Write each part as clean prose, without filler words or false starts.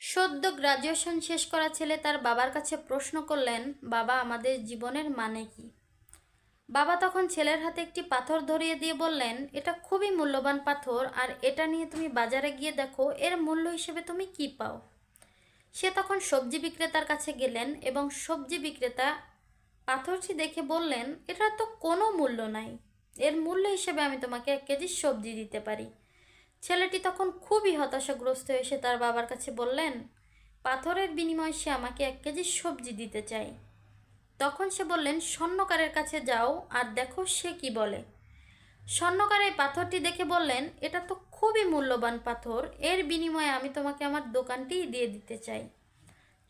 সদ্য গ্রাজুয়েশন শেষ করা ছেলে তার বাবার কাছে প্রশ্ন করলেন, বাবা, আমাদের জীবনের মানে কি? বাবা তখন ছেলের হাতে একটি পাথর ধরিয়ে দিয়ে বললেন, এটা খুবই মূল্যবান পাথর, আর এটা নিয়ে তুমি বাজারে গিয়ে দেখো এর মূল্য হিসেবে তুমি কি পাও। সে তখন সবজি বিক্রেতার কাছে গেলেন এবং সবজি বিক্রেতা পাথরটি দেখে বললেন, এটার তো কোনো মূল্য নাই, এর মূল্য হিসেবে আমি তোমাকে 1 কেজি সবজি দিতে পারি। ছেলেটি তখন খুবই হতাশাগ্রস্ত হয়ে এসে তার বাবার কাছে বললেন, পাথরের বিনিময়ে সে আমাকে 1 কেজি সবজি দিতে চায়। তখন সে বললেন, স্বর্ণকারের কাছে যাও আর দেখো সে কি বলে। স্বর্ণকার এই পাথরটি দেখে বললেন, এটা তো খুবই মূল্যবান পাথর, এর বিনিময়ে আমি তোমাকে আমার দোকানটিই দিয়ে দিতে চাই।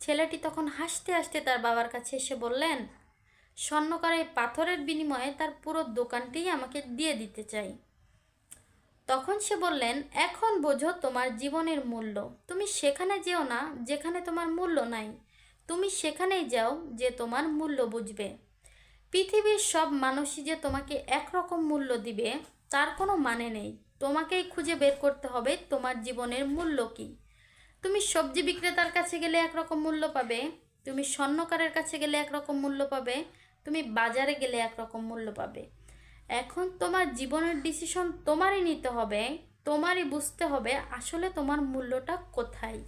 ছেলেটি তখন হাসতে হাসতে তার বাবার কাছে এসে বললেন, স্বর্ণকার এই পাথরের বিনিময়ে তার পুরো দোকানটিই আমাকে দিয়ে দিতে চাই। তখন সে বললেন, এখন বোঝো তোমার জীবনের মূল্য। তুমি সেখানে যেও না যেখানে তোমার মূল্য নাই, তুমি সেখানেই যাও যে তোমার মূল্য বুঝবে। পৃথিবীর সব মানুষই যে তোমাকে একরকম মূল্য দিবে তার কোনো মানে নেই। তোমাকেই খুঁজে বের করতে হবে তোমার জীবনের মূল্য কী। তুমি সবজি বিক্রেতার কাছে গেলে একরকম মূল্য পাবে, তুমি স্বর্ণকারের কাছে গেলে একরকম মূল্য পাবে, তুমি বাজারে গেলে একরকম মূল্য পাবে। এখন তোমার জীবনের ডিসিশন তোমারই নিতে হবে, তোমারই বুঝতে হবে আসলে তোমার মূল্যটা কোথায়।